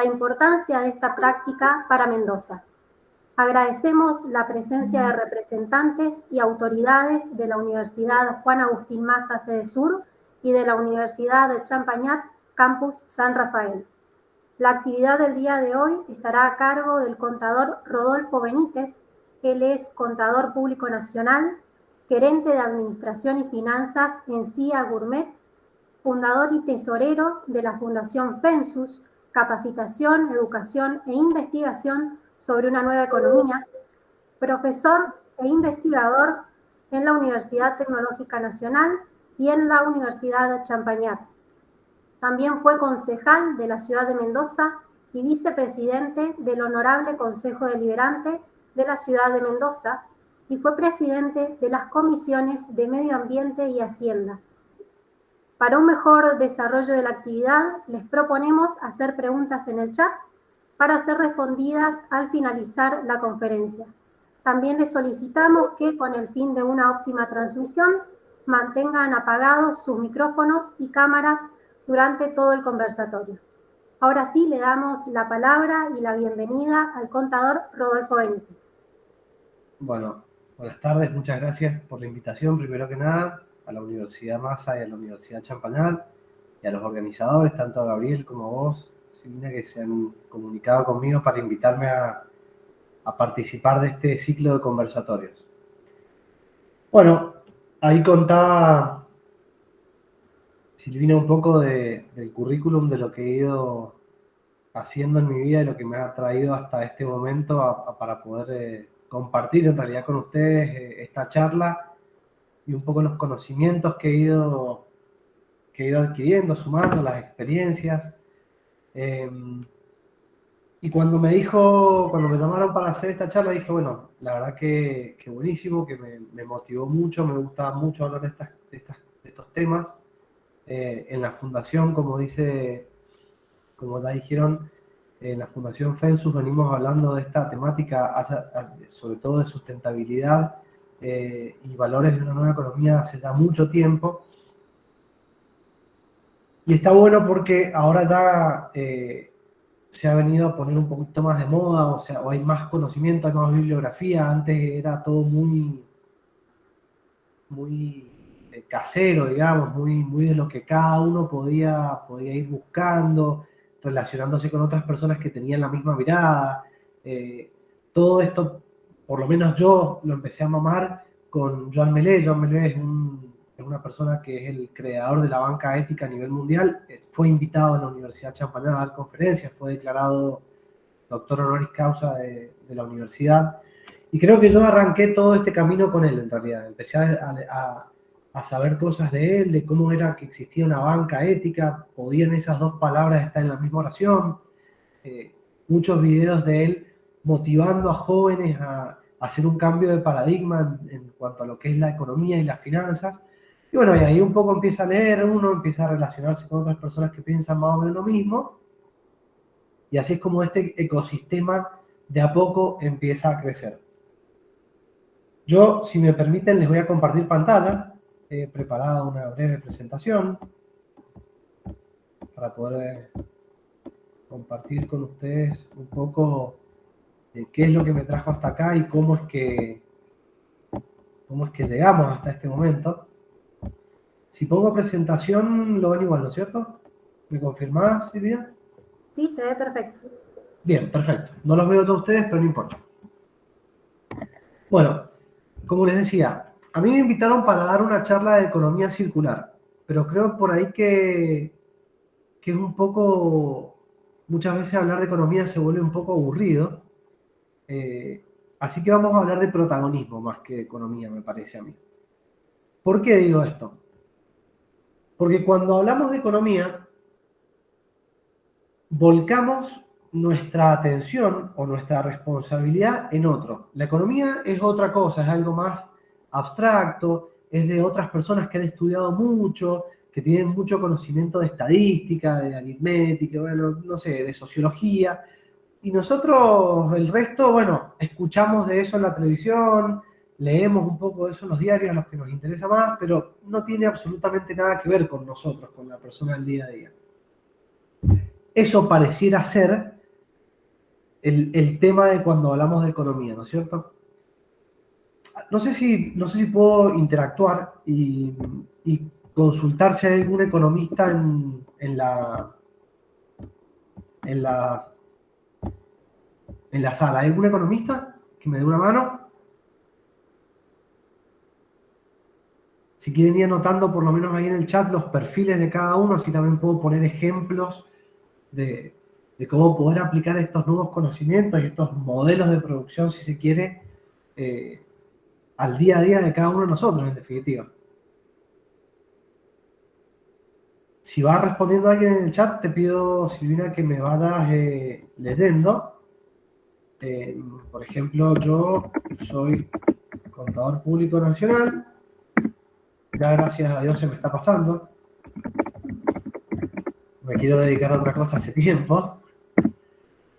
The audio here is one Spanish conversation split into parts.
la importancia de esta práctica para Mendoza. Agradecemos la presencia de representantes y autoridades de la Universidad Juan Agustín Maza, sede Sur, y de la Universidad de Champagnat, Campus San Rafael. La actividad del día de hoy estará a cargo del contador Rodolfo Benítez. Él es contador público nacional, gerente de Administración y Finanzas en CIA Gourmet, fundador y tesorero de la Fundación FENSUS, Capacitación, Educación e Investigación sobre una nueva economía, profesor e investigador en la Universidad Tecnológica Nacional y en la Universidad de Champagnat. También fue concejal de la ciudad de Mendoza y vicepresidente del Honorable Consejo Deliberante de la ciudad de Mendoza, y fue presidente de las comisiones de Medio Ambiente y Hacienda. Para un mejor desarrollo de la actividad, les proponemos hacer preguntas en el chat para ser respondidas al finalizar la conferencia. También les solicitamos que, con el fin de una óptima transmisión, mantengan apagados sus micrófonos y cámaras durante todo el conversatorio. Ahora sí, le damos la palabra y la bienvenida al contador Rodolfo Benítez. Bueno, buenas tardes, muchas gracias por la invitación, primero que nada, a la Universidad Maza y a la Universidad Champagnat, y a los organizadores, tanto a Gabriel como a vos, Silvina, que se han comunicado conmigo para invitarme a participar de este ciclo de conversatorios. Bueno, ahí contaba Silvina un poco del currículum, de lo que he ido haciendo en mi vida y lo que me ha traído hasta este momento para poder compartir en realidad con ustedes esta charla y un poco los conocimientos que he ido adquiriendo, sumando las experiencias. Y cuando me llamaron para hacer esta charla, dije, bueno, la verdad que buenísimo, que me motivó mucho, me gustaba mucho hablar de estos temas. En la fundación, como ya dijeron, en la Fundación FENSUS venimos hablando de esta temática, sobre todo de sustentabilidad y valores de una nueva economía hace ya mucho tiempo. Y está bueno porque ahora ya se ha venido a poner un poquito más de moda, o hay más conocimiento, hay más bibliografía. Antes era todo muy casero, digamos, muy de lo que cada uno podía ir buscando, relacionándose con otras personas que tenían la misma mirada. Todo esto, por lo menos yo lo empecé a mamar con Joan Melé. Joan Melé es una persona que es el creador de la banca ética a nivel mundial. Fue invitado a la Universidad Champagnat a dar conferencias, fue declarado doctor honoris causa de la universidad. Y creo que yo arranqué todo este camino con él, en realidad. Empecé a saber cosas de él, de cómo era que existía una banca ética, podían esas dos palabras estar en la misma oración. Muchos videos de él motivando a jóvenes a hacer un cambio de paradigma en cuanto a lo que es la economía y las finanzas. Y bueno, y ahí un poco empieza a leer uno, empieza a relacionarse con otras personas que piensan más o menos lo mismo. Y así es como este ecosistema de a poco empieza a crecer. Yo, si me permiten, les voy a compartir pantalla. He preparado una breve presentación para poder compartir con ustedes un poco de qué es lo que me trajo hasta acá y cómo es que llegamos hasta este momento. Si pongo presentación, lo ven igual, ¿no es cierto? ¿Me confirmás, Silvia? Sí, se ve perfecto. Bien, perfecto. No los veo todos ustedes, pero no importa. Bueno, como les decía, a mí me invitaron para dar una charla de economía circular, pero creo por ahí que es un poco, muchas veces hablar de economía se vuelve un poco aburrido, así que vamos a hablar de protagonismo más que de economía, me parece a mí. ¿Por qué digo esto? Porque cuando hablamos de economía, volcamos nuestra atención o nuestra responsabilidad en otro. La economía es otra cosa, es algo más abstracto, es de otras personas que han estudiado mucho, que tienen mucho conocimiento de estadística, de aritmética, bueno, no sé, de sociología. Y nosotros, el resto, bueno, escuchamos de eso en la televisión, leemos un poco de eso en los diarios, a los que nos interesa más, pero no tiene absolutamente nada que ver con nosotros, con la persona del día a día. eso pareciera ser el tema de cuando hablamos de economía, ¿no es cierto? No sé si puedo interactuar y consultar si hay algún economista en la sala. ¿Hay algún economista que me dé una mano? Si quieren ir anotando por lo menos ahí en el chat los perfiles de cada uno, así también puedo poner ejemplos de cómo poder aplicar estos nuevos conocimientos y estos modelos de producción, si se quiere, al día a día de cada uno de nosotros, en definitiva. Si va respondiendo alguien en el chat, te pido, Silvina, que me vayas leyendo. Por ejemplo, yo soy contador público nacional. Ya gracias a Dios se me está pasando. Me quiero dedicar a otra cosa hace tiempo.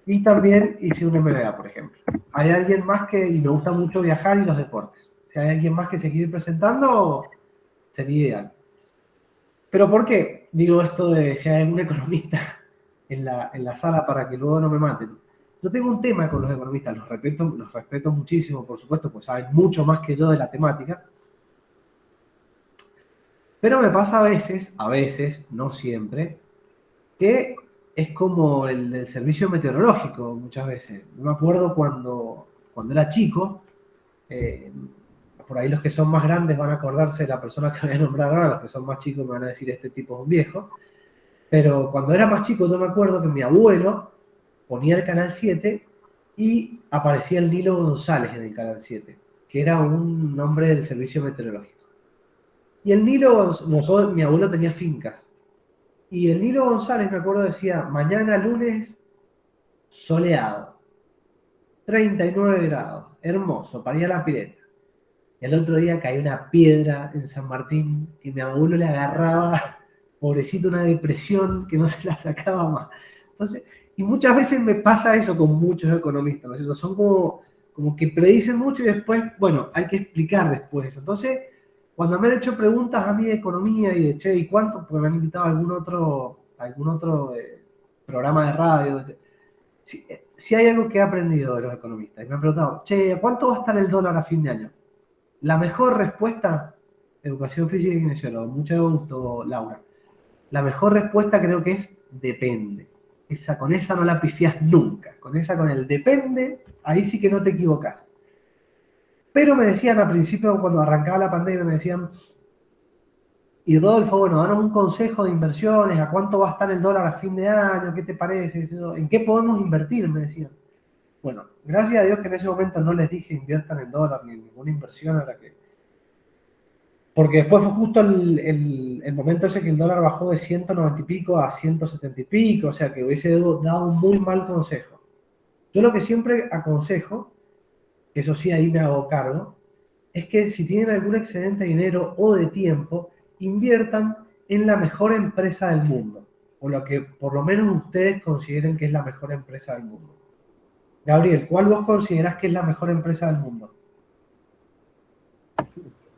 Y también hice un MBA, por ejemplo. Hay alguien más y me gusta mucho viajar y los deportes. Si hay alguien más que se quiere ir presentando, sería ideal. ¿Pero por qué digo esto de si hay algún economista en la sala para que luego no me maten? Yo tengo un tema con los economistas, los respeto muchísimo, por supuesto, pues saben mucho más que yo de la temática. Pero me pasa a veces, no siempre, que es como el del servicio meteorológico muchas veces. No me acuerdo cuando era chico, por ahí los que son más grandes van a acordarse de la persona que voy a nombrar ahora, los que son más chicos me van a decir este tipo es un viejo. Pero cuando era más chico yo me acuerdo que mi abuelo ponía el Canal 7 y aparecía el Nilo González en el Canal 7, que era un nombre del servicio meteorológico. Y el Nilo, mi abuelo tenía fincas, y el Nilo González, me acuerdo, decía, mañana lunes, soleado, 39 grados, hermoso, para ir a la pileta. Y el otro día cayó una piedra en San Martín que mi abuelo le agarraba, pobrecito, una depresión que no se la sacaba más. Entonces, y muchas veces me pasa eso con muchos economistas, ¿no es cierto? Son como que predicen mucho y después, bueno, hay que explicar después eso. Entonces, cuando me han hecho preguntas a mí de economía y de, che, ¿y cuánto? Porque me han invitado a algún otro programa de radio. Si hay algo que he aprendido de los economistas, y me han preguntado, che, ¿cuánto va a estar el dólar a fin de año? La mejor respuesta, educación física y kinesiólogo, mucho gusto, Laura. La mejor respuesta creo que es depende. Con esa no la pifias nunca. Con el depende, ahí sí que no te equivocas. Pero me decían al principio, cuando arrancaba la pandemia, me decían, y Rodolfo, bueno, danos un consejo de inversiones, ¿a cuánto va a estar el dólar a fin de año? ¿Qué te parece? ¿En qué podemos invertir? Me decían. Bueno, gracias a Dios que en ese momento no les dije inviertan en dólar ni en ninguna inversión a la que... Porque después fue justo el momento ese que el dólar bajó de 190 y pico a 170 y pico, o sea que hubiese dado un muy mal consejo. Yo lo que siempre aconsejo, eso sí ahí me hago cargo, es que si tienen algún excedente de dinero o de tiempo, inviertan en la mejor empresa del mundo, o lo que por lo menos ustedes consideren que es la mejor empresa del mundo. Gabriel, ¿cuál vos considerás que es la mejor empresa del mundo?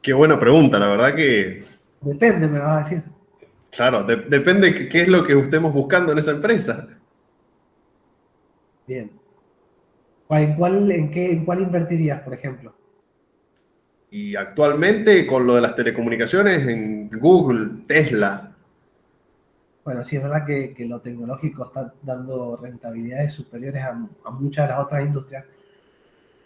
Qué buena pregunta, la verdad que... Depende, me vas a decir. Claro, depende qué es lo que estemos buscando en esa empresa. Bien. ¿En cuál invertirías, por ejemplo? Y actualmente, con lo de las telecomunicaciones, en Google, Tesla. Bueno, sí es verdad que lo tecnológico está dando rentabilidades superiores a muchas de las otras industrias.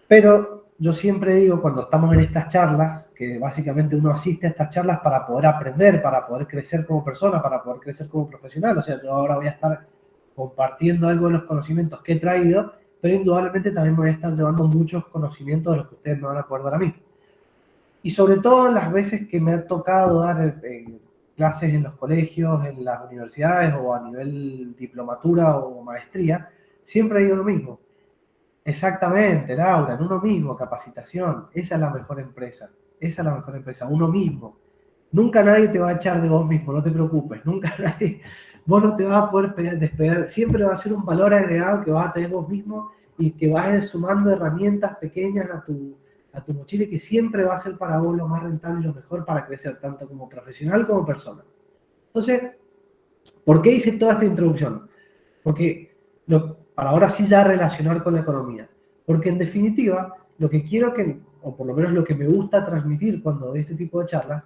Pero yo siempre digo, cuando estamos en estas charlas, que básicamente uno asiste a estas charlas para poder aprender, para poder crecer como persona, para poder crecer como profesional. O sea, yo ahora voy a estar compartiendo algo de los conocimientos que he traído, pero indudablemente también me voy a estar llevando muchos conocimientos de los que ustedes me van a poder dar a mí. Y sobre todo en las veces que me ha tocado dar clases en los colegios, en las universidades o a nivel diplomatura o maestría, siempre digo lo mismo. Exactamente, Laura, en uno mismo, capacitación. Esa es la mejor empresa. Esa es la mejor empresa, uno mismo. Nunca nadie te va a echar de vos mismo, no te preocupes. Nunca nadie, vos no te vas a poder despegar. Siempre va a ser un valor agregado que vas a tener vos mismo y que vas a ir sumando herramientas pequeñas a tu mochila y que siempre va a ser para vos lo más rentable y lo mejor para crecer, tanto como profesional como persona. Entonces, ¿por qué hice toda esta introducción? Porque para ahora sí ya relacionar con la economía. Porque en definitiva, lo que quiero que, o por lo menos lo que me gusta transmitir cuando doy este tipo de charlas,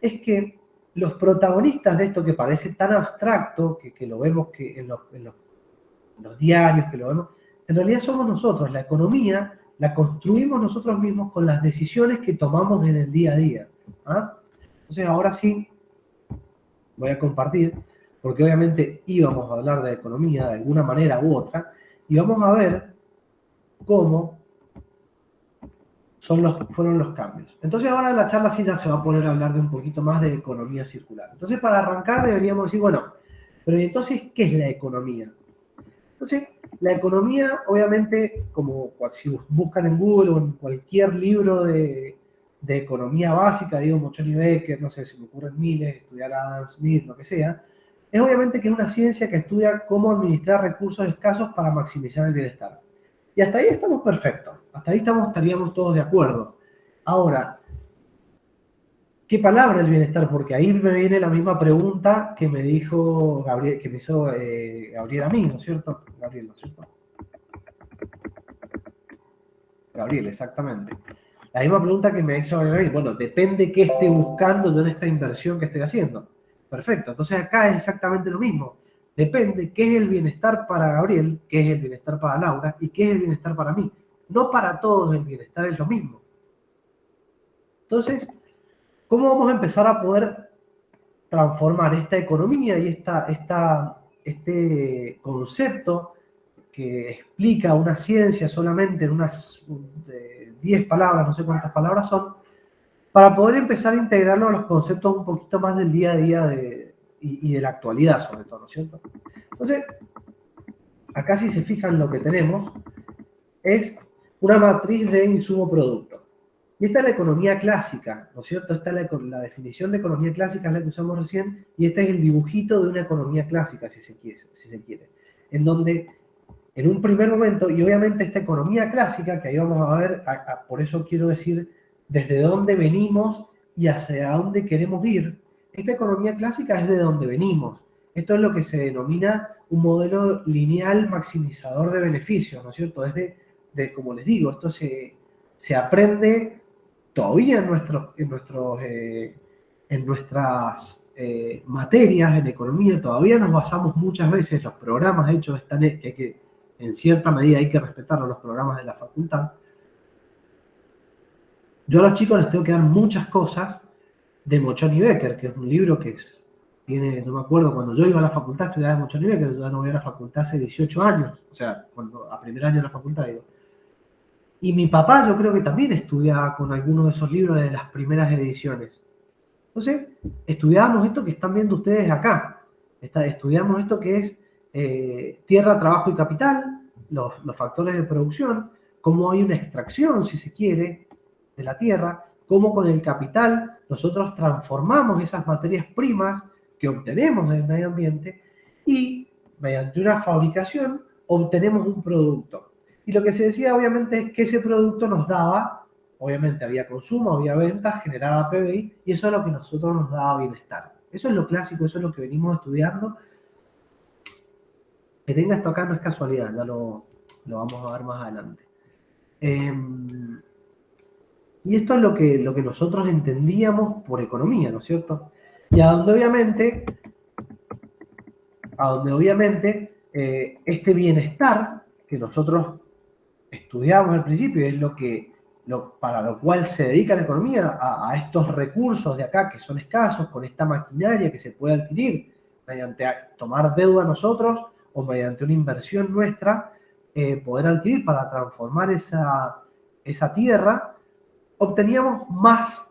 es que los protagonistas de esto que parece tan abstracto, que lo vemos que en los diarios, que lo vemos, en realidad somos nosotros. La economía la construimos nosotros mismos con las decisiones que tomamos en el día a día. ¿Ah? Entonces ahora sí voy a compartir, porque obviamente íbamos a hablar de economía de alguna manera u otra, y vamos a ver cómo fueron los cambios. Entonces ahora en la charla sí ya se va a poner a hablar de un poquito más de economía circular. Entonces para arrancar deberíamos decir, bueno, pero entonces, ¿qué es la economía? Entonces, la economía, obviamente, como si buscan en Google o en cualquier libro de economía básica, digo, Mochoni Becker, no sé, si me ocurren miles, estudiar a Adam Smith, lo que sea, es obviamente que es una ciencia que estudia cómo administrar recursos escasos para maximizar el bienestar. Y hasta ahí estamos perfectos, hasta ahí estaríamos todos de acuerdo. Ahora, ¿qué palabra el bienestar? Porque ahí me viene la misma pregunta que me dijo Gabriel, que me hizo Gabriel a mí, ¿no es cierto? Gabriel, ¿no es cierto? Gabriel, exactamente. La misma pregunta que me hizo Gabriel. Bueno, depende qué esté buscando yo en esta inversión que estoy haciendo. Perfecto. Entonces acá es exactamente lo mismo. Depende qué es el bienestar para Gabriel, qué es el bienestar para Laura y qué es el bienestar para mí. No para todos el bienestar es lo mismo. Entonces, ¿cómo vamos a empezar a poder transformar esta economía y este concepto que explica una ciencia solamente en unas 10 palabras, no sé cuántas palabras son, para poder empezar a integrarlo a los conceptos un poquito más del día a día y de la actualidad, sobre todo, ¿no es cierto? Entonces, acá si se fijan lo que tenemos es una matriz de insumo-producto. Y esta es la economía clásica, ¿no es cierto? Esta es la definición de economía clásica, es la que usamos recién, y este es el dibujito de una economía clásica, si se quiere. En donde, en un primer momento, y obviamente esta economía clásica, que ahí vamos a ver, por eso quiero decir desde dónde venimos y hacia dónde queremos ir, esta economía clásica es de dónde venimos. Esto es lo que se denomina un modelo lineal maximizador de beneficios, ¿no es cierto? Es como les digo, esto se aprende todavía en nuestras materias en economía, todavía nos basamos muchas veces, los programas de hecho están, que en cierta medida hay que respetarlos, los programas de la facultad. Yo a los chicos les tengo que dar muchas cosas de Mochoni Becker, que es un libro que tiene, no me acuerdo, cuando yo iba a la facultad estudiaba de Mochoni Becker, yo ya no voy a la facultad hace 18 años, o sea, a primer año de la facultad digo. Y mi papá yo creo que también estudiaba con algunos de esos libros de las primeras ediciones. Entonces, estudiábamos esto que están viendo ustedes acá. Estudiamos esto que es tierra, trabajo y capital, los factores de producción, cómo hay una extracción, si se quiere, de la tierra, cómo con el capital nosotros transformamos esas materias primas que obtenemos del medio ambiente y mediante una fabricación obtenemos un producto. Y lo que se decía obviamente es que ese producto nos daba, obviamente había consumo, había ventas, generaba PBI, y eso es lo que a nosotros nos daba bienestar. Eso es lo clásico, eso es lo que venimos estudiando. Que tenga esto acá no es casualidad, ya lo vamos a ver más adelante. Y esto es lo que nosotros entendíamos por economía, ¿no es cierto? Y a donde obviamente este bienestar que nosotros estudiamos al principio, es para lo cual se dedica la economía, a estos recursos de acá que son escasos, con esta maquinaria que se puede adquirir mediante tomar deuda nosotros o mediante una inversión nuestra, poder adquirir para transformar esa tierra, obteníamos más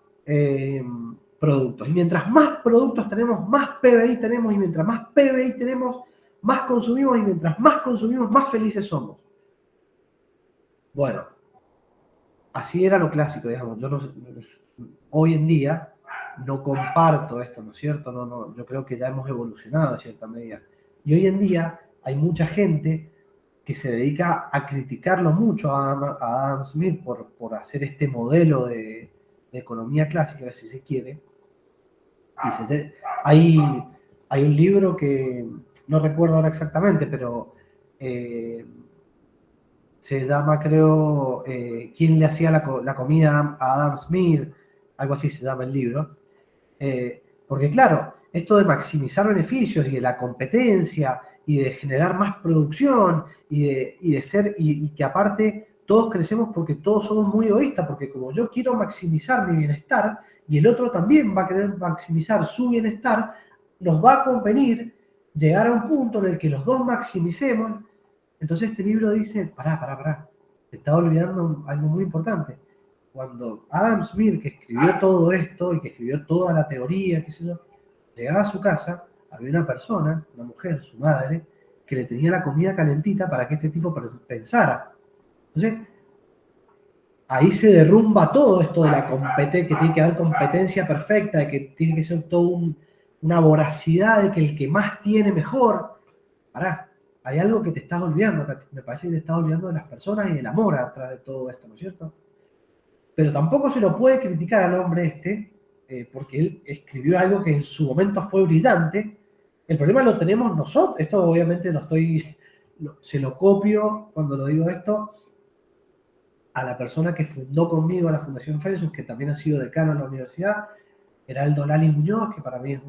productos. Y mientras más productos tenemos, más PBI tenemos, y mientras más PBI tenemos, más consumimos, y mientras más consumimos, más felices somos. Bueno, así era lo clásico, digamos. Yo hoy en día no comparto esto, ¿no es cierto? No, yo creo que ya hemos evolucionado a cierta medida. Y hoy en día hay mucha gente que se dedica a criticarlo mucho a Adam Smith por hacer este modelo de economía clásica, si se quiere. Hay un libro que no recuerdo ahora exactamente, pero se llama, creo, ¿Quién le hacía la comida a Adam Smith? Algo así se llama el libro. Porque claro, esto de maximizar beneficios y de la competencia y de generar más producción y de ser, y que aparte todos crecemos porque todos somos muy egoístas, porque como yo quiero maximizar mi bienestar y el otro también va a querer maximizar su bienestar, nos va a convenir llegar a un punto en el que los dos maximicemos. Entonces este libro dice, pará, te estás olvidando algo muy importante. Cuando Adam Smith, que escribió todo esto y que escribió toda la teoría, qué sé yo, llegaba a su casa, había una persona, una mujer, su madre, que le tenía la comida calentita para que este tipo pensara. Entonces, ahí se derrumba todo esto de la competencia, que tiene que haber competencia perfecta, de que tiene que ser todo una voracidad de que el que más tiene mejor. Pará, hay algo que te estás olvidando, me parece que te estás olvidando de las personas y del amor atrás de todo esto, ¿no es cierto? Pero tampoco se lo puede criticar al hombre porque él escribió algo que en su momento fue brillante. El problema lo tenemos nosotros. Esto obviamente se lo copio cuando lo digo esto a la persona que fundó conmigo la Fundación FESUS, que también ha sido decano en la universidad, Heraldo Lali Muñoz, que para mí es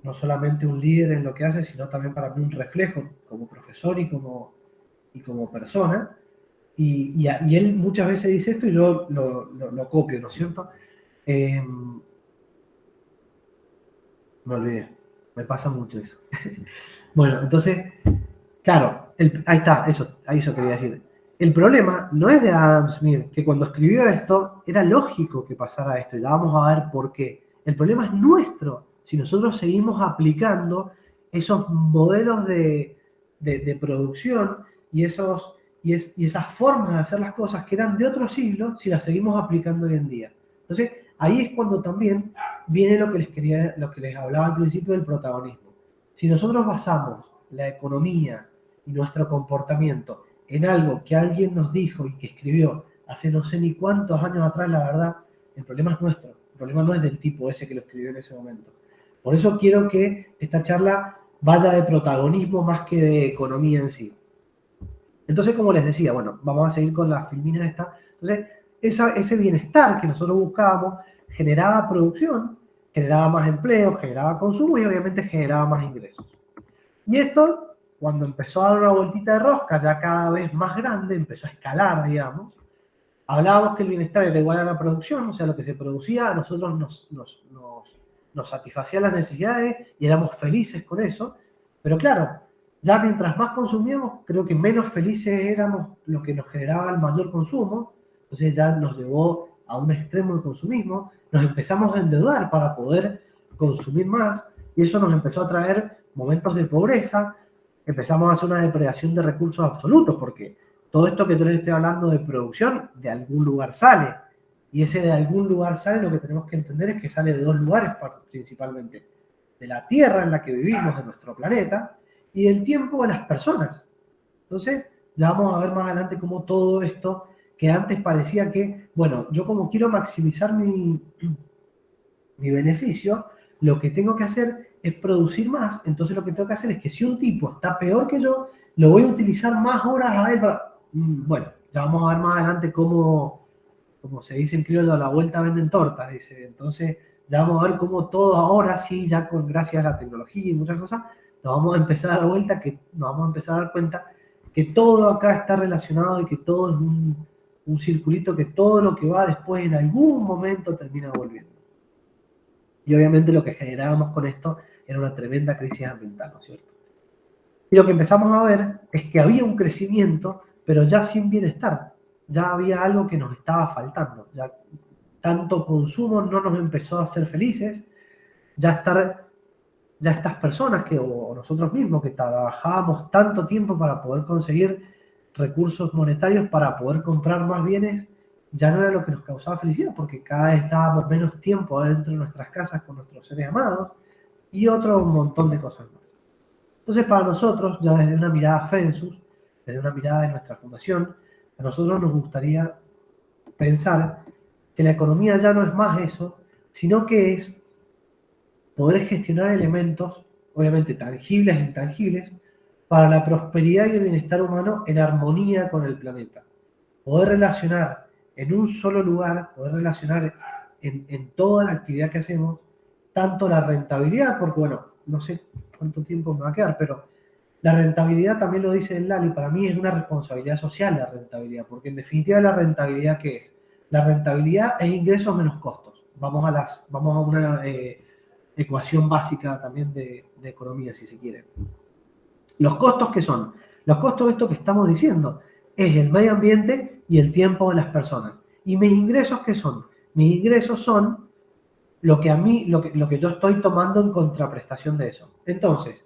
no solamente un líder en lo que hace, sino también para mí un reflejo como profesor y como persona. Y él muchas veces dice esto y yo lo copio, ¿no es cierto? Me olvidé, me pasa mucho eso. Bueno, entonces, claro, ahí está, eso quería decir. El problema no es de Adam Smith, que cuando escribió esto era lógico que pasara esto, y ya vamos a ver por qué. El problema es nuestro, si nosotros seguimos aplicando esos modelos de producción y esas formas de hacer las cosas que eran de otro siglo, si las seguimos aplicando hoy en día. Entonces, ahí es cuando también viene lo que les hablaba al principio del protagonismo. Si nosotros basamos la economía y nuestro comportamiento en algo que alguien nos dijo y que escribió hace no sé ni cuántos años atrás, la verdad, el problema es nuestro. El problema no es del tipo ese que lo escribió en ese momento. Por eso quiero que esta charla vaya de protagonismo más que de economía en sí. Entonces, como les decía, bueno, vamos a seguir con la filmina esta. Entonces, ese bienestar que nosotros buscábamos generaba producción, generaba más empleo, generaba consumo y obviamente generaba más ingresos. Y esto, cuando empezó a dar una vueltita de rosca, ya cada vez más grande, empezó a escalar, digamos. Hablábamos que el bienestar era igual a la producción, o sea, lo que se producía a nosotros nos satisfacía las necesidades y éramos felices con eso. Pero claro, ya mientras más consumíamos, creo que menos felices éramos lo que nos generaba el mayor consumo. Entonces ya nos llevó a un extremo de consumismo. Nos empezamos a endeudar para poder consumir más y eso nos empezó a traer momentos de pobreza. Empezamos a hacer una depredación de recursos absolutos porque todo esto que yo les estoy hablando de producción, de algún lugar sale. Y ese de algún lugar sale, lo que tenemos que entender es que sale de dos lugares principalmente. De la tierra en la que vivimos, de nuestro planeta, y del tiempo de las personas. Entonces, ya vamos a ver más adelante cómo todo esto, que antes parecía que, bueno, yo como quiero maximizar mi beneficio, lo que tengo que hacer es producir más. Entonces lo que tengo que hacer es que si un tipo está peor que yo, lo voy a utilizar más horas a él para... Bueno, ya vamos a ver más adelante cómo, como se dice en criollo, a la vuelta venden tortas, dice. Entonces ya vamos a ver cómo todo ahora sí, ya gracias a la tecnología y muchas cosas, nos vamos a empezar a dar vuelta, que nos vamos a empezar a dar cuenta que todo acá está relacionado y que todo es un circulito, que todo lo que va después en algún momento termina volviendo. Y obviamente lo que generábamos con esto era una tremenda crisis ambiental, ¿no es cierto? Y lo que empezamos a ver es que había un crecimiento, pero ya sin bienestar. Ya había algo que nos estaba faltando. Ya tanto consumo no nos empezó a hacer felices. Ya estas personas o nosotros mismos que trabajábamos tanto tiempo para poder conseguir recursos monetarios para poder comprar más bienes, ya no era lo que nos causaba felicidad, porque cada vez estábamos menos tiempo adentro de nuestras casas con nuestros seres amados y otro montón de cosas más. Entonces, para nosotros, ya desde una mirada FENSUS, desde una mirada de nuestra fundación, a nosotros nos gustaría pensar que la economía ya no es más eso, sino que es poder gestionar elementos obviamente tangibles e intangibles, para la prosperidad y el bienestar humano en armonía con el planeta. Poder relacionar en un solo lugar, poder relacionar en toda la actividad que hacemos, tanto la rentabilidad, porque bueno, no sé cuánto tiempo me va a quedar, pero la rentabilidad también lo dice el Lali, para mí es una responsabilidad social la rentabilidad, porque en definitiva la rentabilidad, ¿qué es? La rentabilidad es ingresos menos costos. Vamos a una ecuación básica también de economía, si se quiere. ¿Los costos qué son? Los costos de esto que estamos diciendo es el medio ambiente y el tiempo de las personas. ¿Y mis ingresos qué son? Mis ingresos son lo que yo estoy tomando en contraprestación de eso. Entonces,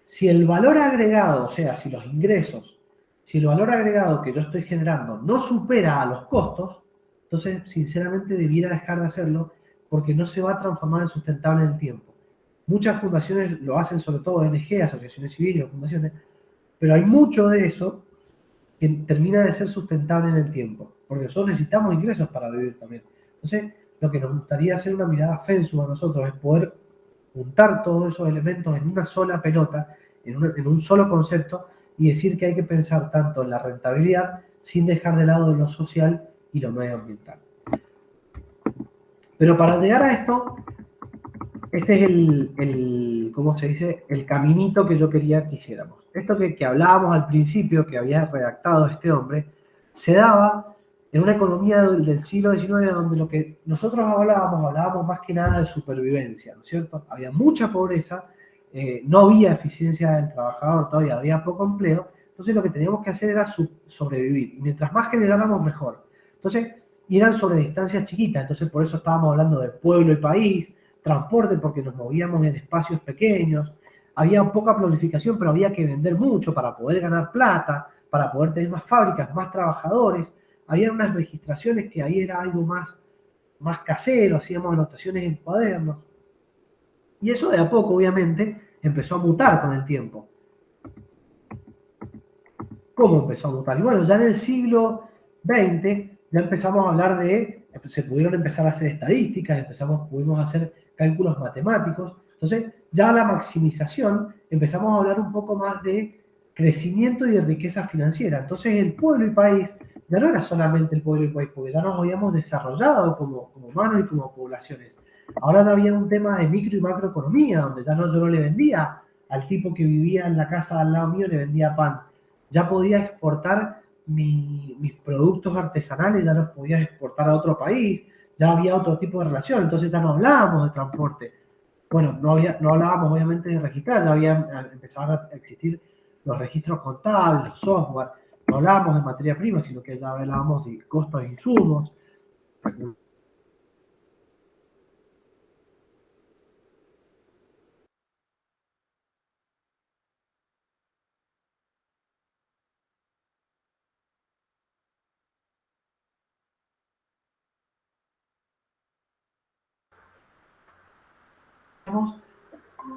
si el valor agregado, o sea, si los ingresos, si el valor agregado que yo estoy generando no supera a los costos, entonces sinceramente debiera dejar de hacerlo porque no se va a transformar en sustentable en el tiempo. Muchas fundaciones lo hacen, sobre todo ONG, asociaciones civiles o fundaciones, pero hay mucho de eso que termina de ser sustentable en el tiempo, porque nosotros necesitamos ingresos para vivir también. Entonces, lo que nos gustaría hacer una mirada FENSU a nosotros es poder juntar todos esos elementos en una sola pelota, en un solo concepto, y decir que hay que pensar tanto en la rentabilidad sin dejar de lado lo social y lo medioambiental. Pero para llegar a esto, este es ¿cómo se dice? El caminito que yo quería que hiciéramos. Esto que hablábamos al principio, que había redactado este hombre, se daba en una economía del siglo XIX donde lo que nosotros hablábamos más que nada de supervivencia, ¿no es cierto? Había mucha pobreza, no había eficiencia del trabajador, todavía había poco empleo, entonces lo que teníamos que hacer era sobrevivir. Y mientras más generáramos, mejor. Entonces, y eran sobre distancias chiquitas, entonces por eso estábamos hablando de pueblo y país, transporte porque nos movíamos en espacios pequeños, había poca planificación, pero había que vender mucho para poder ganar plata, para poder tener más fábricas, más trabajadores, había unas registraciones que ahí era algo más casero, hacíamos anotaciones en cuadernos, y eso de a poco obviamente empezó a mutar con el tiempo. ¿Cómo empezó a mutar? Y bueno, ya en el siglo XX ya empezamos a hablar se pudieron empezar a hacer estadísticas, pudimos hacer cálculos matemáticos, entonces ya la maximización, empezamos a hablar un poco más de crecimiento y de riqueza financiera. Entonces el pueblo y país ya no era solamente el pueblo y país, porque ya nos habíamos desarrollado como humanos y como poblaciones. Ahora ya había un tema de micro y macroeconomía, donde ya yo no le vendía al tipo que vivía en la casa al lado mío, le vendía pan. Ya podía exportar mis productos artesanales, ya los podía exportar a otro país, ya había otro tipo de relación, entonces ya no hablábamos de transporte. Bueno, no hablábamos obviamente de registrar, ya habían empezado a existir los registros contables, los software, no hablábamos de materia prima, sino que ya hablábamos de costos de insumos.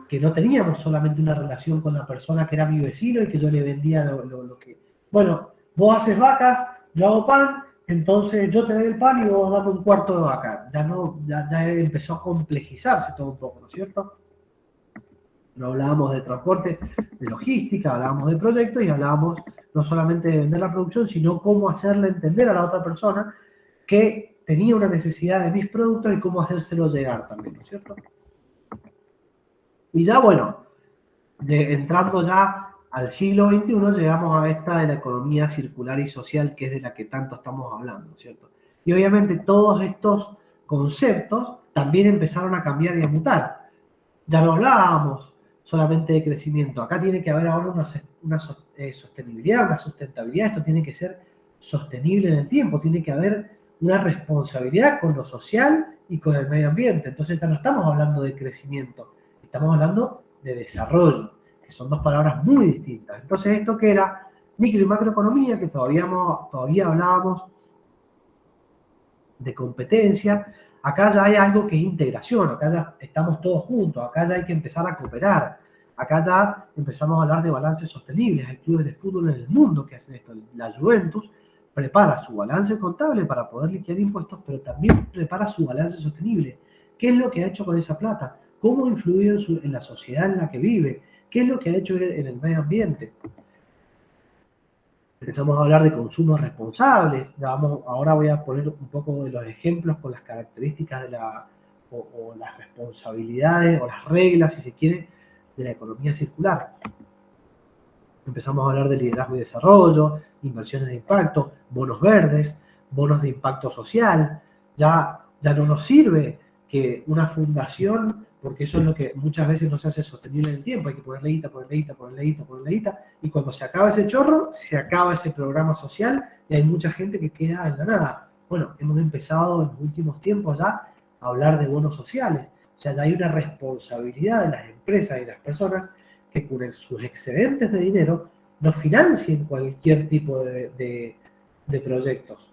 Que no teníamos solamente una relación con la persona que era mi vecino y que yo le vendía lo que... Bueno, vos haces vacas, yo hago pan, entonces yo te doy el pan y vos dame un cuarto de vaca. Ya empezó a complejizarse todo un poco, ¿no es cierto? No hablábamos de transporte, de logística, hablábamos de proyectos y hablábamos no solamente de vender la producción, sino cómo hacerle entender a la otra persona que tenía una necesidad de mis productos y cómo hacérselo llegar también, ¿no es cierto? Y ya, bueno, entrando ya al siglo XXI, llegamos a esta de la economía circular y social, que es de la que tanto estamos hablando, ¿cierto? Y obviamente todos estos conceptos también empezaron a cambiar y a mutar. Ya no hablábamos solamente de crecimiento, acá tiene que haber ahora una sostenibilidad, una sustentabilidad, esto tiene que ser sostenible en el tiempo, tiene que haber una responsabilidad con lo social y con el medio ambiente. Entonces ya no estamos hablando de crecimiento, estamos hablando de desarrollo, que son dos palabras muy distintas. Entonces, esto que era micro y macroeconomía, que todavía hablábamos de competencia, acá ya hay algo que es integración, acá ya estamos todos juntos, acá ya hay que empezar a cooperar, acá ya empezamos a hablar de balances sostenibles. Hay clubes de fútbol en el mundo que hacen esto. La Juventus prepara su balance contable para poder liquidar impuestos, pero también prepara su balance sostenible. ¿Qué es lo que ha hecho con esa plata? cómo ha influido en la sociedad en la que vive, qué es lo que ha hecho en el medio ambiente. Empezamos a hablar de consumos responsables. Ahora voy a poner un poco de los ejemplos con las características o las responsabilidades o las reglas, si se quiere, de la economía circular. Empezamos a hablar de liderazgo y desarrollo, inversiones de impacto, bonos verdes, bonos de impacto social. Ya no nos sirve que una fundación, porque eso es lo que muchas veces no se hace sostenible en el tiempo, hay que ponerle guita, y cuando se acaba ese chorro, se acaba ese programa social y hay mucha gente que queda en la nada. Bueno, hemos empezado en los últimos tiempos ya a hablar de bonos sociales. O sea, ya hay una responsabilidad de las empresas y las personas que con sus excedentes de dinero no financien cualquier tipo de proyectos.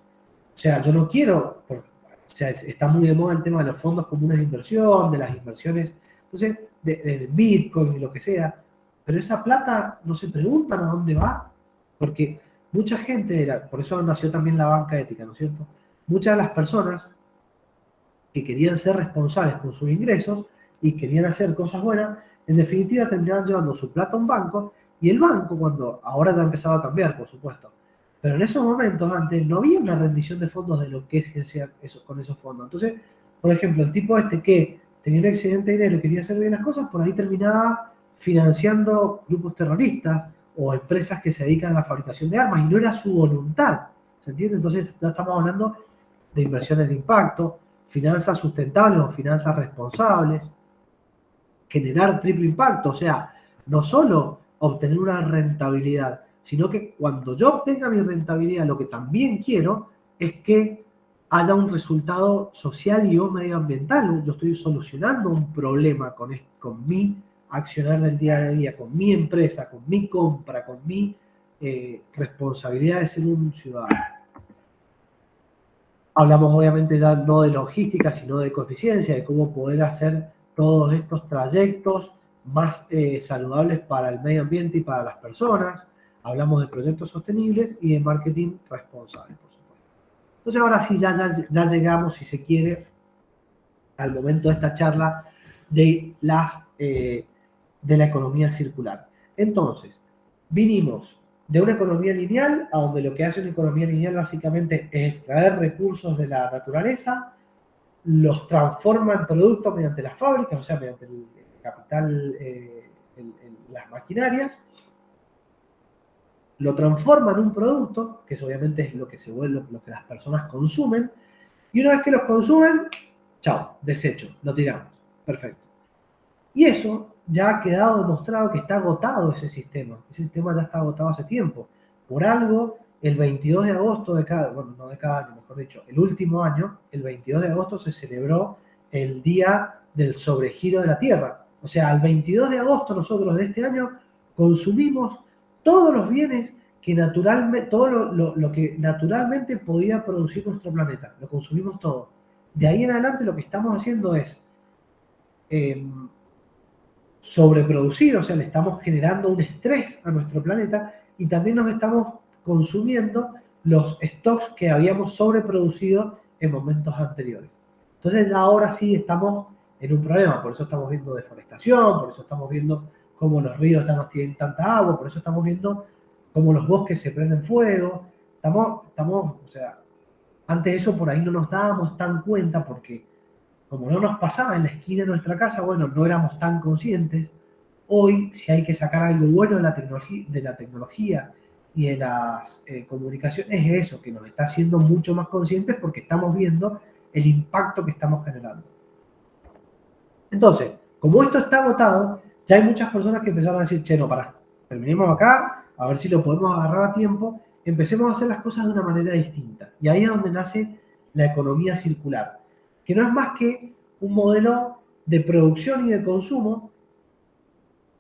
O sea, yo no quiero, o sea, está muy de moda el tema de los fondos comunes de inversión, de las inversiones, entonces, del Bitcoin y lo que sea, pero esa plata no se preguntan a dónde va, porque mucha gente, por eso nació también la banca ética, ¿no es cierto? Muchas de las personas que querían ser responsables con sus ingresos y querían hacer cosas buenas, en definitiva terminaban llevando su plata a un banco, y el banco, ahora ya empezaba a cambiar, por supuesto, pero en esos momentos antes no había una rendición de fondos de lo que se hacía con esos fondos. Entonces, por ejemplo, el tipo que tenía un excedente de dinero y quería hacer bien las cosas, por ahí terminaba financiando grupos terroristas o empresas que se dedican a la fabricación de armas, y no era su voluntad, ¿se entiende? Entonces ya estamos hablando de inversiones de impacto, finanzas sustentables o finanzas responsables, generar triple impacto, o sea, no solo obtener una rentabilidad, sino que cuando yo obtenga mi rentabilidad, lo que también quiero es que haya un resultado social y o medioambiental. Yo estoy solucionando un problema con mi accionar del día a día, con mi empresa, con mi compra, con mi responsabilidad de ser un ciudadano. Hablamos obviamente ya no de logística, sino de coeficiencia, de cómo poder hacer todos estos trayectos más saludables para el medio ambiente y para las personas. Hablamos de proyectos sostenibles y de marketing responsable, por supuesto. Entonces ahora sí ya llegamos, si se quiere, al momento de esta charla de la economía circular. Entonces, vinimos de una economía lineal, a donde lo que hace una economía lineal básicamente es extraer recursos de la naturaleza, los transforma en productos mediante las fábricas, o sea, mediante el capital, las maquinarias, lo transforma en un producto, que eso obviamente es lo que se vuelve, lo que las personas consumen, y una vez que los consumen, chao, desecho, lo tiramos. Perfecto. Y eso ya ha quedado demostrado que está agotado ese sistema. Ese sistema ya está agotado hace tiempo. Por algo, el 22 de agosto no de cada año, mejor dicho, el último año, el 22 de agosto se celebró el Día del Sobregiro de la Tierra. O sea, el 22 de agosto nosotros de este año consumimos todos los bienes que naturalmente, todo lo que naturalmente podía producir nuestro planeta. Lo consumimos todo. De ahí en adelante lo que estamos haciendo es sobreproducir, o sea, le estamos generando un estrés a nuestro planeta, y también nos estamos consumiendo los stocks que habíamos sobreproducido en momentos anteriores. Entonces ahora sí estamos en un problema, por eso estamos viendo deforestación, por eso estamos viendo cómo los ríos ya no tienen tanta agua, por eso estamos viendo cómo los bosques se prenden fuego. O sea, antes eso por ahí no nos dábamos tan cuenta, porque como no nos pasaba en la esquina de nuestra casa, bueno, no éramos tan conscientes. Hoy, si hay que sacar algo bueno de la tecnología y de las comunicaciones, es eso, que nos está haciendo mucho más conscientes, porque estamos viendo el impacto que estamos generando. Entonces, como esto está agotado, ya hay muchas personas que empezaron a decir, che, no, pará, terminemos acá, a ver si lo podemos agarrar a tiempo, empecemos a hacer las cosas de una manera distinta. Y ahí es donde nace la economía circular, que no es más que un modelo de producción y de consumo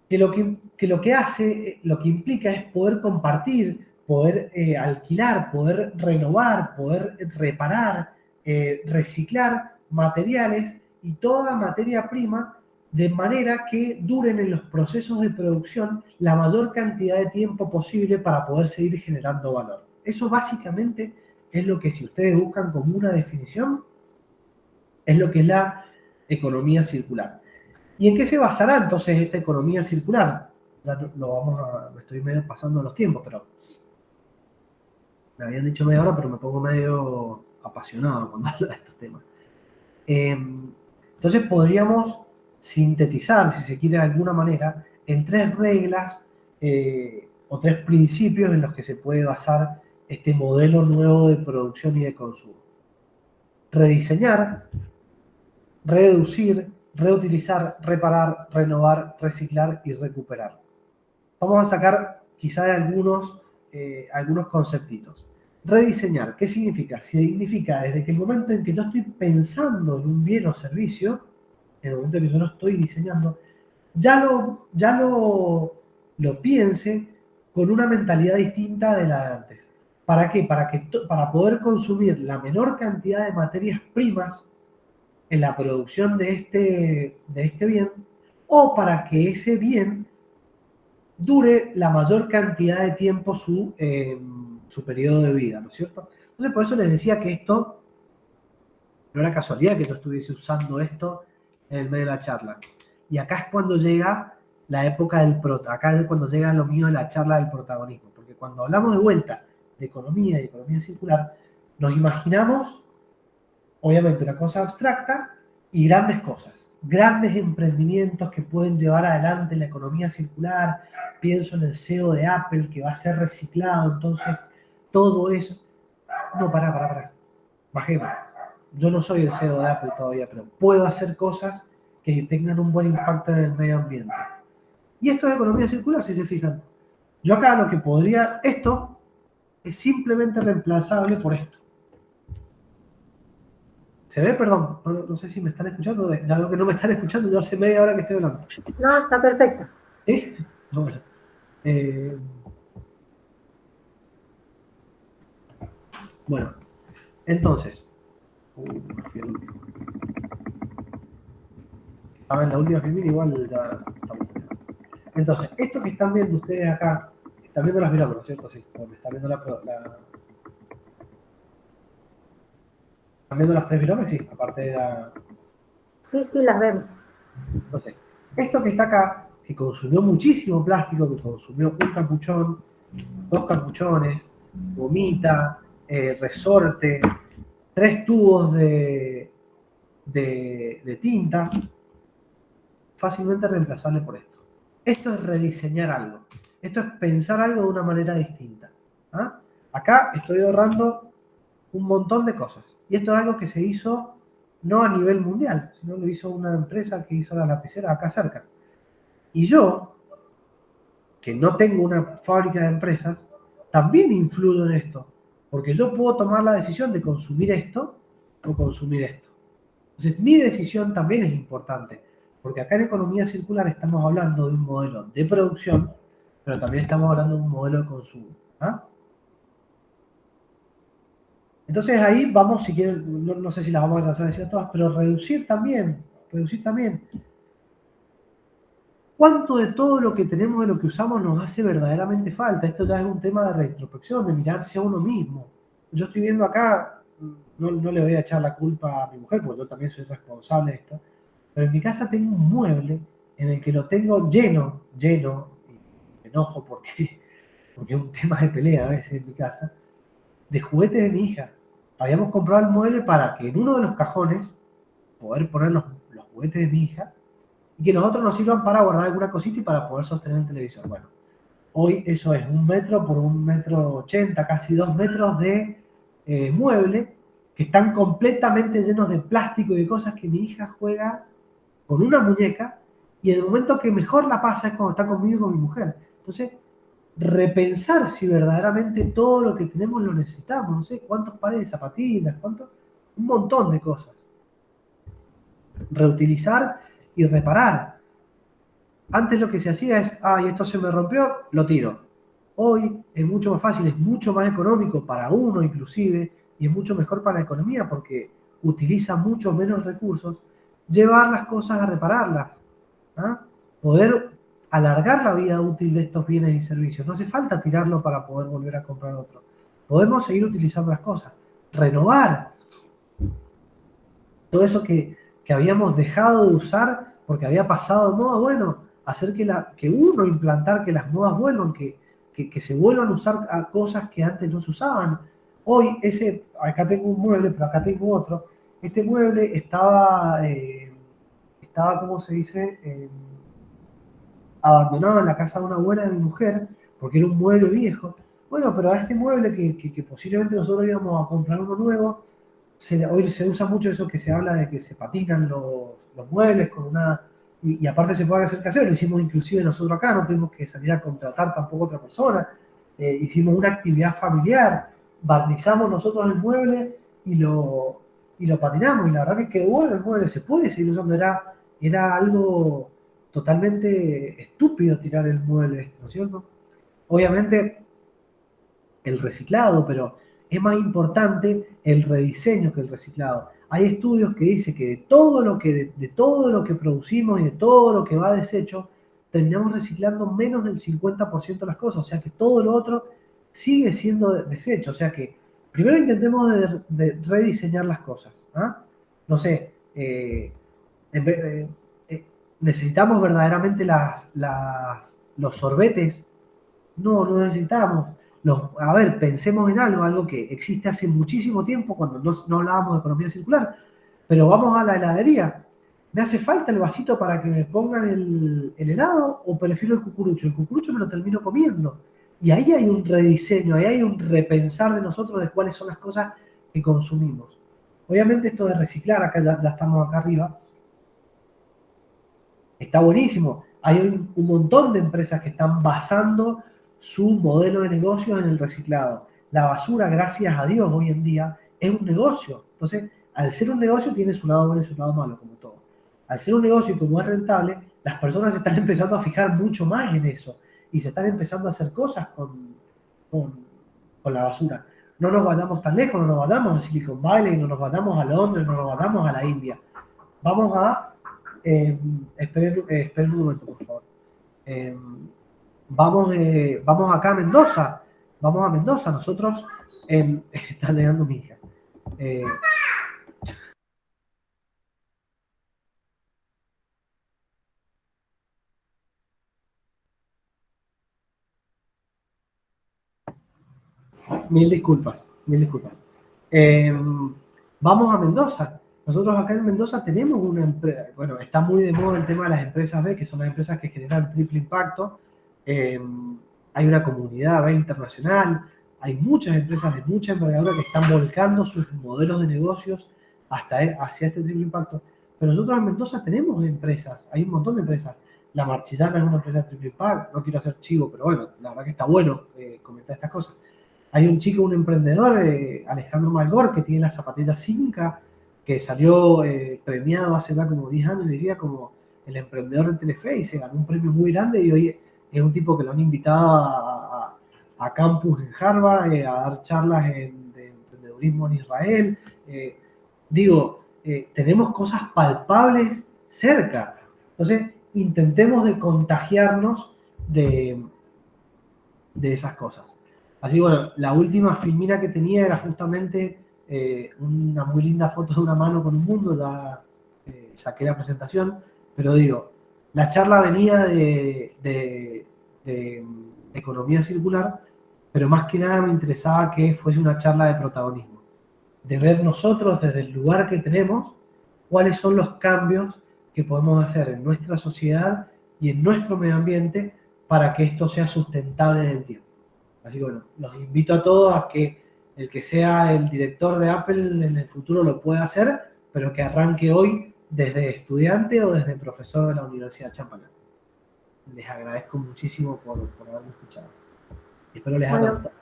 que lo que hace, lo que implica es poder compartir, poder alquilar, poder renovar, poder reparar, reciclar materiales y toda materia prima, de manera que duren en los procesos de producción la mayor cantidad de tiempo posible para poder seguir generando valor. Eso básicamente es lo que, si ustedes buscan como una definición, es lo que es la economía circular. ¿Y en qué se basará entonces esta economía circular? Ya me estoy medio pasando los tiempos, pero me habían dicho media hora, pero me pongo medio apasionado cuando hablo de estos temas. Entonces podríamos sintetizar, si se quiere de alguna manera, en 3 reglas o 3 principios en los que se puede basar este modelo nuevo de producción y de consumo. Rediseñar, reducir, reutilizar, reparar, renovar, reciclar y recuperar. Vamos a sacar quizá algunos conceptitos. Rediseñar, ¿qué significa? Significa desde que el momento en que yo estoy pensando en un bien o servicio, en el momento en que yo lo estoy diseñando, ya lo piense con una mentalidad distinta de la de antes. ¿Para qué? Para poder consumir la menor cantidad de materias primas en la producción de este bien, o para que ese bien dure la mayor cantidad de tiempo su periodo de vida, ¿no es cierto? Entonces, por eso les decía que esto no era casualidad que yo estuviese usando esto en el medio de la charla. Y acá es cuando llega la época del acá es cuando llega lo mío de la charla del protagonismo, porque cuando hablamos de vuelta de economía y economía circular, nos imaginamos, obviamente, una cosa abstracta y grandes cosas, grandes emprendimientos que pueden llevar adelante la economía circular. Pienso en el CEO de Apple que va a ser reciclado, entonces todo eso. No, pará. Bajemos. Yo no soy el CEO de Apple todavía, pero puedo hacer cosas que tengan un buen impacto en el medio ambiente. Y esto es economía circular, si se fijan. Yo acá lo que podría, esto es simplemente reemplazable por esto. ¿Se ve? Perdón, no sé si me están escuchando, de algo que no me están escuchando, yo hace media hora que estoy hablando. No, está perfecto. ¿Sí? No, bueno. Bueno, entonces, a ver, la última filmina igual ya estamos. Entonces, esto que están viendo ustedes acá, están viendo las pirámides, ¿no es cierto? Sí, porque están viendo ¿están viendo las 3 pirámides? Sí, aparte de la... Sí, las vemos. Entonces, esto que está acá, que consumió muchísimo plástico, que consumió un capuchón, 2 capuchones, gomita, resorte, 3 tubos de tinta, fácilmente reemplazable por esto. Esto es rediseñar algo. Esto es pensar algo de una manera distinta. ¿Ah? Acá estoy ahorrando un montón de cosas. Y esto es algo que se hizo no a nivel mundial, sino lo hizo una empresa que hizo las lapiceras acá cerca. Y yo, que no tengo una fábrica de empresas, también influyo en esto. Porque yo puedo tomar la decisión de consumir esto o consumir esto. Entonces, mi decisión también es importante. Porque acá en economía circular estamos hablando de un modelo de producción, pero también estamos hablando de un modelo de consumo. ¿Ah? Entonces ahí vamos, si quieren, no sé si las vamos a alcanzar a decir todas, pero reducir también. ¿Cuánto de todo lo que tenemos, de lo que usamos, nos hace verdaderamente falta? Esto ya es un tema de retrospección, de mirarse a uno mismo. Yo estoy viendo acá, no le voy a echar la culpa a mi mujer, porque yo también soy responsable de esto, pero en mi casa tengo un mueble en el que lo tengo lleno, y me enojo porque es un tema de pelea a veces en mi casa, de juguetes de mi hija. Habíamos comprado el mueble para que en uno de los cajones poder poner los juguetes de mi hija y que los otros nos sirvan para guardar alguna cosita y para poder sostener el televisor. Bueno, hoy eso es 1 metro por 1,80 m, casi 2 metros de mueble que están completamente llenos de plástico y de cosas que mi hija juega con una muñeca y en el momento que mejor la pasa es cuando está conmigo y con mi mujer. Entonces, repensar si verdaderamente todo lo que tenemos lo necesitamos, no sé, cuántos pares de zapatillas, un montón de cosas. Reutilizar y reparar. Antes lo que se hacía es, y esto se me rompió, lo tiro. Hoy es mucho más fácil, es mucho más económico para uno inclusive, y es mucho mejor para la economía porque utiliza mucho menos recursos, llevar las cosas a repararlas. ¿Ah? Poder alargar la vida útil de estos bienes y servicios. No hace falta tirarlo para poder volver a comprar otro. Podemos seguir utilizando las cosas. Renovar. Todo eso que habíamos dejado de usar porque había pasado de moda, bueno, hacer que uno implantar que las modas vuelvan, que se vuelvan a usar cosas que antes no se usaban. Hoy, acá tengo un mueble, pero acá tengo otro. Este mueble estaba, ¿cómo se dice? Abandonado en la casa de una abuela de mi mujer, porque era un mueble viejo. Bueno, pero a este mueble que posiblemente nosotros íbamos a comprar uno nuevo, hoy se usa mucho eso que se habla de que se patinan los muebles con una... Y aparte se puede hacer casero, lo hicimos inclusive nosotros acá, no tuvimos que salir a contratar tampoco a otra persona. Hicimos una actividad familiar, barnizamos nosotros el mueble y lo patinamos, y la verdad que quedó bueno el mueble, se puede seguir usando, era algo totalmente estúpido tirar el mueble, ¿no es cierto? Obviamente el reciclado, pero es más importante el rediseño que el reciclado. Hay estudios que dicen que de todo lo que producimos y de todo lo que va a desecho, terminamos reciclando menos del 50% de las cosas, o sea que todo lo otro sigue siendo desecho, o sea que primero intentemos de rediseñar las cosas. ¿Ah? No sé, necesitamos verdaderamente los sorbetes. No necesitamos. A ver, pensemos en algo que existe hace muchísimo tiempo cuando no hablábamos de economía circular, pero vamos a la heladería. ¿Me hace falta el vasito para que me pongan el helado o prefiero el cucurucho? El cucurucho me lo termino comiendo. Y ahí hay un rediseño, ahí hay un repensar de nosotros de cuáles son las cosas que consumimos. Obviamente esto de reciclar, acá ya estamos acá arriba, está buenísimo. Hay un montón de empresas que están basando su modelo de negocio en el reciclado. La basura, gracias a Dios, hoy en día es un negocio. Entonces, al ser un negocio tiene su lado bueno y su lado malo, como todo. Al ser un negocio y como es rentable, las personas se están empezando a fijar mucho más en eso y se están empezando a hacer cosas con la basura. No nos vayamos tan lejos, no nos vayamos a Silicon Valley, no nos vayamos a Londres, no nos vayamos a la India. Vamos a... esperen un momento, por favor. Vamos acá a Mendoza. Vamos a Mendoza. Nosotros... está llegando mi hija. Mil disculpas, mil disculpas. Vamos a Mendoza. Nosotros acá en Mendoza tenemos una empresa, bueno, está muy de moda el tema de las empresas B, que son las empresas que generan triple impacto. Hay una comunidad B internacional, hay muchas empresas de mucha envergadura que están volcando sus modelos de negocios hacia este triple impacto. Pero nosotros en Mendoza tenemos empresas, hay un montón de empresas. La Marchillana es una empresa de triple impacto, no quiero hacer chivo, pero bueno, la verdad que está bueno comentar estas cosas. Hay un chico, un emprendedor, Alejandro Malgor, que tiene las zapatillas Cinca, que salió premiado hace ya como 10 años, diría, como el emprendedor de Telefe, y se ganó un premio muy grande, y hoy es un tipo que lo han invitado a campus en Harvard, a dar charlas de emprendedurismo en Israel. Tenemos cosas palpables cerca. Entonces, intentemos de contagiarnos de esas cosas. Así que bueno, la última filmina que tenía era justamente una muy linda foto de una mano con un mundo, ya saqué la presentación, pero digo, la charla venía de economía circular, pero más que nada me interesaba que fuese una charla de protagonismo, de ver nosotros desde el lugar que tenemos cuáles son los cambios que podemos hacer en nuestra sociedad y en nuestro medio ambiente para que esto sea sustentable en el tiempo. Así que bueno, los invito a todos a que el que sea el director de Apple en el futuro lo pueda hacer, pero que arranque hoy desde estudiante o desde profesor de la Universidad Champagnat. Les agradezco muchísimo por haberme escuchado. Espero les haya gustado.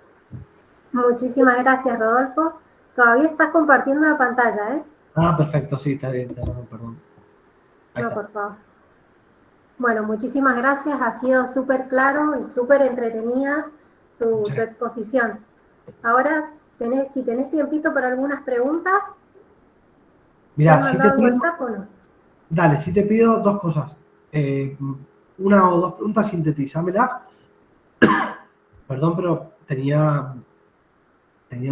Muchísimas gracias, Rodolfo. Todavía estás compartiendo la pantalla, ¿eh? Ah, perfecto, sí, está bien, perdón. No, por favor. Bueno, muchísimas gracias. Ha sido súper claro y súper entretenida tu exposición. Ahora, si tenés tiempito para algunas preguntas, Mirá, ¿te has mandado un WhatsApp o no? Dale, si te pido dos cosas. Una o dos preguntas, sintetizármelas. Perdón, pero tenía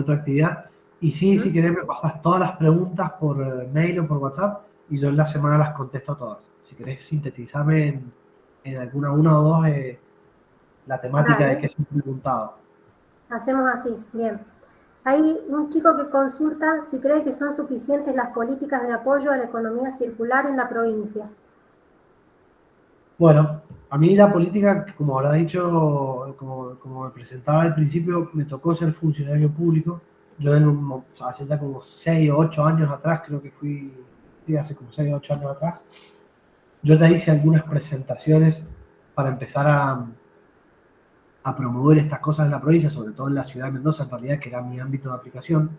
otra actividad. Y sí, si querés me pasas todas las preguntas por mail o por WhatsApp y yo en la semana las contesto todas. Si querés sintetizarme en alguna una o dos la temática de Dale, que se han preguntado. hacemos así, bien. Hay un chico que consulta si cree que son suficientes las políticas de apoyo a la economía circular en la provincia. Bueno, a mí la política, como habrá dicho, como me presentaba al principio, me tocó ser funcionario público. Yo hace ya como 6 o 8 años atrás, creo que fui, sí, hace como 6 o 8 años atrás, yo te hice algunas presentaciones para empezar a promover estas cosas en la provincia, sobre todo en la ciudad de Mendoza, en realidad, que era mi ámbito de aplicación.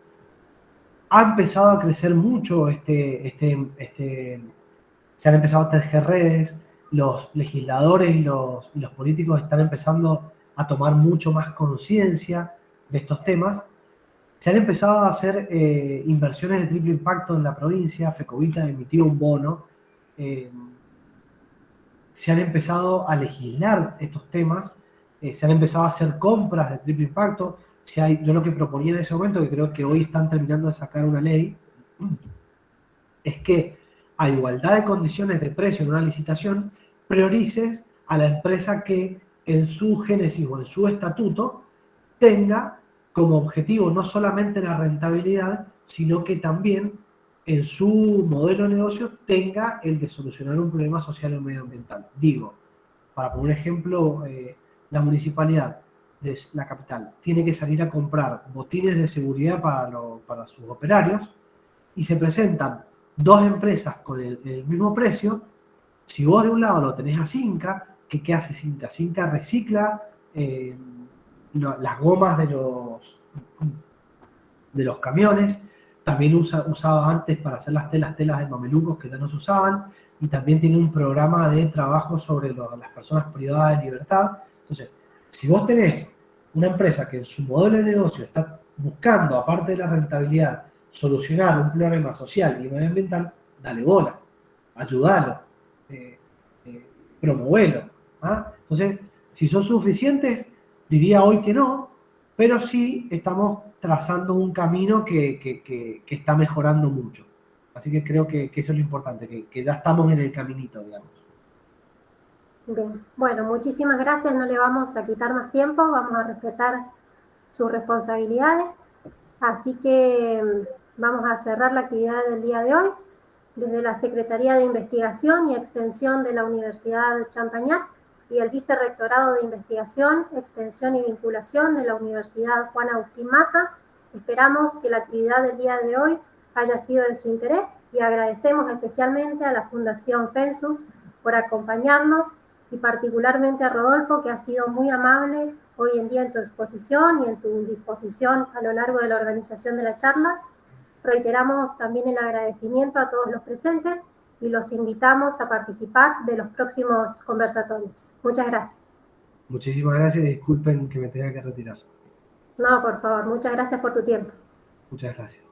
Ha empezado a crecer mucho se han empezado a tejer redes, los legisladores y los políticos están empezando a tomar mucho más conciencia de estos temas. Se han empezado a hacer inversiones de triple impacto en la provincia. Fecovita emitió un bono. eh, Se han empezado a legislar estos temas. Se han empezado a hacer compras de triple impacto. Yo lo que proponía en ese momento, que creo que hoy están terminando de sacar una ley, es que a igualdad de condiciones de precio en una licitación, priorices a la empresa que en su génesis o en su estatuto tenga como objetivo no solamente la rentabilidad, sino que también en su modelo de negocio tenga el de solucionar un problema social o medioambiental. Digo, para poner un ejemplo, la municipalidad de la capital tiene que salir a comprar botines de seguridad para sus operarios y se presentan dos empresas con el mismo precio. Si vos de un lado lo tenés a Cinca, ¿qué hace Cinca? Cinca recicla las gomas de los camiones, también usaba antes para hacer las telas de mamelucos que ya no se usaban, y también tiene un programa de trabajo sobre las personas privadas de libertad. Entonces, si vos tenés una empresa que en su modelo de negocio está buscando, aparte de la rentabilidad, solucionar un problema social y medioambiental, dale bola, ayúdalo, eh, promovelo. ¿Ah? Entonces, si son suficientes, diría hoy que no, pero sí estamos trazando un camino que está mejorando mucho. Así que creo que eso es lo importante, que ya estamos en el caminito, digamos. Bien, bueno, muchísimas gracias, no le vamos a quitar más tiempo, vamos a respetar sus responsabilidades, así que vamos a cerrar la actividad del día de hoy. Desde la Secretaría de Investigación y Extensión de la Universidad Champañat y el Vicerrectorado de Investigación, Extensión y Vinculación de la Universidad Juan Agustín Maza, esperamos que la actividad del día de hoy haya sido de su interés y agradecemos especialmente a la Fundación Pensus por acompañarnos y particularmente a Rodolfo, que ha sido muy amable hoy en día en tu exposición y en tu disposición a lo largo de la organización de la charla. Reiteramos también el agradecimiento a todos los presentes y los invitamos a participar de los próximos conversatorios. Muchas gracias. Muchísimas gracias y disculpen que me tenga que retirar. No, por favor, muchas gracias por tu tiempo. Muchas gracias.